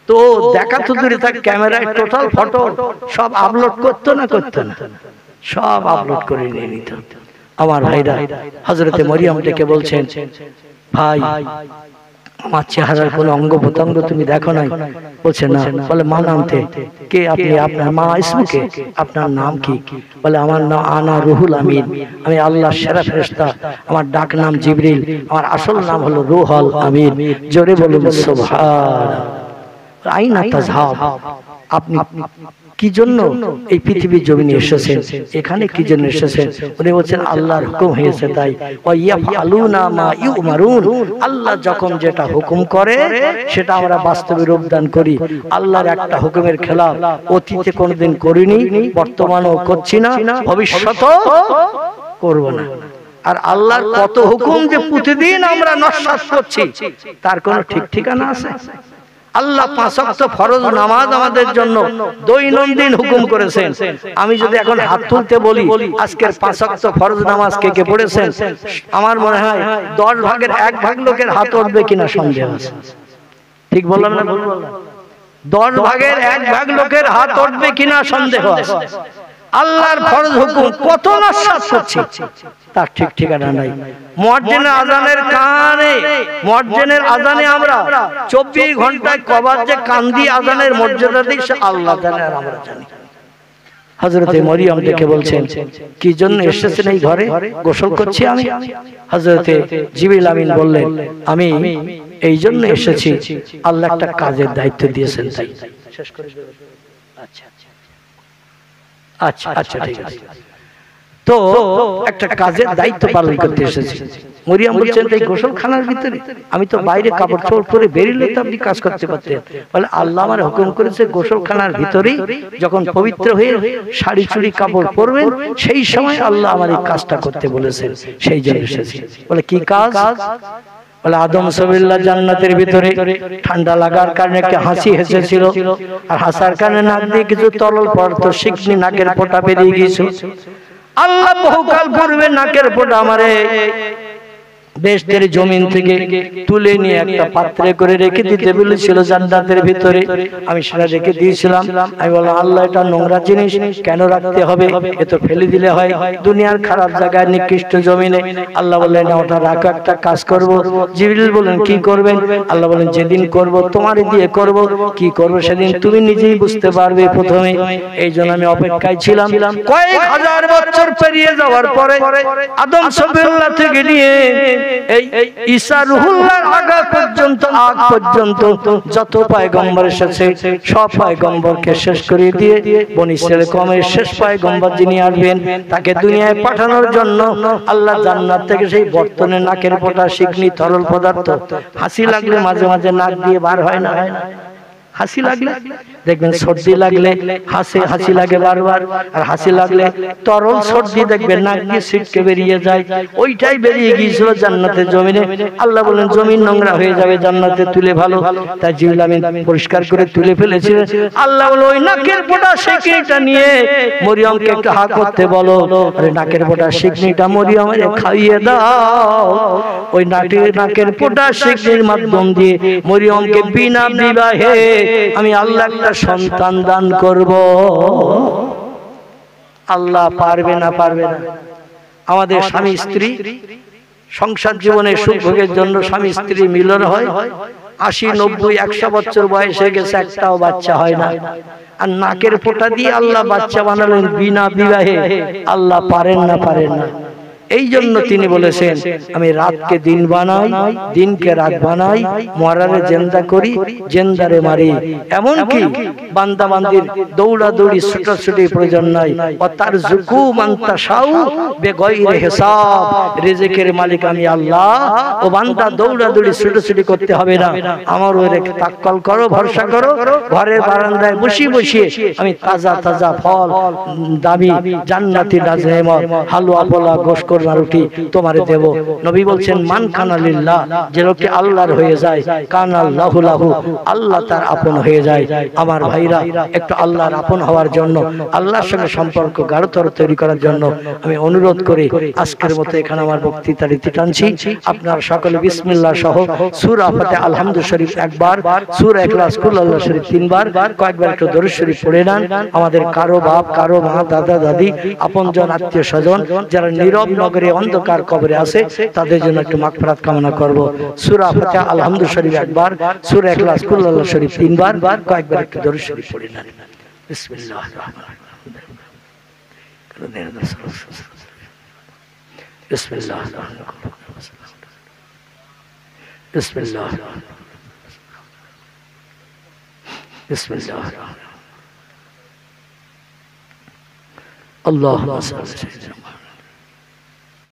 তো দেখা তো দূরে থাক, ক্যামেরায় টোটাল ফটো সব আপলোড করতো না? সব আপলোড করে নিয়ে নিত। আমার ভাইরা, হযরতে মরিয়ম ডেকে বলছেন ভাই আমার চেহারার কোন অঙ্গ প্রত্যঙ্গ তুমি দেখো নাই? বলছে না। বলে মা নামতে কে আপনি? আপনার মা ইসমুকে, আপনার নাম কি? বলে আমার নাম আনা রুহুল আমিন, আমি আল্লাহর সেরা ফেরেশতা, আমার ডাক নাম জিবরিল, আমার আসল নাম হলো রুহুল আমিন। জোরে বলুন সুবহানাল্লাহ। আইনা তাযহাব, আপনি কি জন্য এই পৃথিবীর জমিনে এসেছেন? এখানে কি জন্য এসেছেন? উনি বলছেন আল্লাহর হুকুম হয়েছে তাই। ওয়া ইয়াফআলুনা মা ইউমারুন, আল্লাহ যখন যেটা হুকুম করে সেটা আমরা বাস্তবে রূপদান করি। আল্লাহর একটা হুকুমের খেলাফ অতীতে কোনোদিন করিনি, বর্তমানেও করছি না, ভবিষ্যতেও করব না। আর আল্লাহর কত হুকুম যে প্রতিদিন আমরা নস্যাৎ করছি তার কোনো ঠিক ঠিকানা আছে? আল্লাহ 5 ওয়াক্ত ফরজ নামাজ আমাদের জন্য দৈনন্দিন হুকুম করেছেন। আমি যদি এখন হাত তুলতে বলি আজকের 5 ওয়াক্ত ফরজ নামাজ কে কে পড়েছেন, আমার মনে হয় 10 ভাগের 1 ভাগ লোকের হাত উঠবে কিনা সন্দেহ আছে। ঠিক বললাম না ভুল বললাম? 10 ভাগের 1 ভাগ লোকের হাত উঠবে কিনা সন্দেহ আছে। আল্লাহর ফরজ হুকুম কত নস্যাৎ করছি তার ঠিক ঠিকানা নাই। মুয়াজ্জিনের আযানের কানে, মুয়াজ্জিনের আযানে আমরা 24 ঘন্টায় কবার যে কান দিয়ে আযানের মর্যাদা দিই সে আল্লাহ জানে আর আমরা জানি। হযরতে মরিয়ম ডেকে বলছেন কি জন্য এসেছেন এই ঘরে? গোসল করছি আমি। হযরতে জিবরিল আমিন বললেন আমি এই জন্য এসেছি, আল্লাহ একটা কাজের দায়িত্ব দিয়েছেন তাই। শেষ করে দেব। আচ্ছা আচ্ছা আচ্ছা ঠিক আছে। তো একটা কাজের দায়িত্ব পালন করতে এসেছি। মরিয়ম বলছেন এই গোসলখানার ভিতরে আমি তো বাইরে কাপড় চোপড় পরে বেরিয়ে তো আপনি কাজ করতে পারতেন। বলে আল্লাহ আমার হুকুম করেছে গোসলখানার ভিতরেই যখন পবিত্র হয়ে শাড়ি চুড়ি কাপড় পরবেন সেই সময় আল্লাহ আমার এই কাজটা করতে বলেছেন, সেই জন্য এসেছি। বলে কি কাজ? বলে আদম সবিল্লাহ জান্নাতের ভিতরে ঠান্ডা লাগার কারণে একটা হাসি হেসেছিল, আর হাসার কারণে নাক দিয়ে কিছু তরল পদার্থ শিকনি নাকের ফোঁটা বেরিয়ে গিয়েছিল। আল্লাহ বহুকাল পূর্বে নাকের ফোঁটা আমারে বেহেশতের জমিন থেকে তুলে নিয়ে একটা পাত্রে করে রেখে দিতে বলেছিল জান্নাতের ভিতরে। আমি সেটা রেখে দিয়েছিলাম। আমি বললাম আল্লাহ এটা নোংরা জিনিস কেন রাখতে হবে, এ তো ফেলে দিলে হয় দুনিয়ার খারাপ জায়গায় নিকৃষ্ট জমিনে। আল্লাহ বললেন না ওটা রাখো, একটা কাজ করব। জিবরিল বলেন কি করবেন? আল্লাহ বলেন যেদিন করব তোমারই দিয়ে করব, কি করব সেদিন তুমি নিজেই বুঝতে পারবে প্রথমে। এই জন্য আমি অপেক্ষায় ছিলাম। কয়েক হাজার বছর পেরিয়ে যাওয়ার পরে আদম সবিল্লাহ থেকে নিয়ে এই ঈসা রুহুল্লাহর আগা পর্যন্ত আগ পর্যন্ত যত পয়গম্বর এসেছে সব পয়গম্বরকে শেষ করে দিয়ে বনি ইসরাঈল কওমের শেষ পয়গম্বর যিনি আসবেন তাকে দুনিয়ায় পাঠানোর জন্য আল্লাহ জান্নাত থেকে সেই বর্তনে নাকের ফোঁটা শিকনি তরল পদার্থ হাসি লাগলে মাঝে মাঝে নাক দিয়ে বার হয় না, হাসি লাগলে দেখবেন সর্দি লাগলে হাসে হাসি লাগে বারবার, আর হাসি লাগলে তরল সর্দি দেখবেন নাক দিয়ে ছিটকে বেরিয়ে যায়। ওইটাই বেরিয়ে গিয়েছিল জান্নাতের জমিনে। আল্লাহ বলেন জমিন নোংরা হয়ে যাবে, জান্নাতে তুলে ভালো, তাই জিবরিল আমিন পরিষ্কার করে তুলে ফেলেছিলেন। আল্লাহ বলে ওই নাকের ফোঁটা শিকনিটা নিয়ে মরিয়মকে একটু হা করতে বলো। আরে নাকের ফোঁটা শিকনিটা মরিয়মের খাইয়ে দাও। ওই নাকের ফোঁটা শিকনির মাধ্যম দিয়ে মরিয়মকে বিনা বিবাহে আমি আল্লাহ একটা সন্তান দান করব। আল্লাহ পারবে না? পারবে না? আমাদের স্বামী স্ত্রী সংসার জীবনে সুখ ভোগের জন্য স্বামী স্ত্রী মিলন হয়, ৮০, ৯০, ১০০ বছর বয়স হয়ে গেছে একটাও বাচ্চা হয় না। আর নাকের ফোঁটা দিয়ে আল্লাহ বাচ্চা বানালেন বিনা বিবাহে। আল্লাহ পারেন না? পারেন না। এই জন্য তিনি বলেছেন আমি রাতকে দিন বানাই, দিনকে রাত বানাই, মরারে জিন্দা করি, জিন্দারে মারি। এমনকি বান্দা বান্দির দৌড়াদৌড়ি ছুটাছুটি প্রয়োজন নাই। ও তার জুকু মান্তা শাউ বেগয়রে হিসাব। রিজিকের মালিক আমি আল্লাহ। ও বান্দা দৌড়াদৌড়ি ছুটাছুটি করতে হবে না, আমার ওরে তাক্কাল করো, ভরসা করো। ঘরের বারান্দায় বসে বসে আমি তাজা তাজা ফল, দামি জান্নাতি নাজেমত, হালুয়া পোলা, গোশত রুটি তোমারে দেব। নবী বলছেন মান কানা লিল্লাহ, যে লোকটি আল্লাহর হয়ে যায় কানা আল্লাহু লাহু, আল্লাহ তার আপন হয়ে যায়। আমার ভাইরা একটু আল্লাহর আপন হওয়ার জন্য, আল্লাহর সঙ্গে সম্পর্ক গাঢ়তর তৈরি করার জন্য আমি অনুরোধ করি আজকের মতো এখানে আমার বক্তৃতা রীতি টানছি। আপনারা সকলে বিসমিল্লাহ সহ সূরা ফাতিহা আলহামদু শরীফ একবার, সূরা ইখলাস কুল আল্লাহ শরীফ তিনবার, কয়েকবার একটু দরুদ শরীফ পড়ে নেন। আমাদের কারো বাপ, কারো মা, দাদা দাদি, আপনজন, আত্মীয় স্বজন যারা নীরব নগরে অন্ধকার কবরে আছে তাদের জন্য একটু মাগফিরাত কামনা করব। সূরা ফাতিহা আলহামদু শরীফ একবার, সূরা ইখলাস কুল আল্লাহ শরীফ তিনবার, কয়েকবার একটু দরুদ শরীফ পড়ে নেন। বিসমিল্লাহির রহমানির রহিম। বিসমিল্লাহির রহমানির রহিম। বিসমিল্লাহির রহমানির রহিম। বিসমিল্লাহির রহমানির রহিম। আল্লাহুম্মা সাল্লি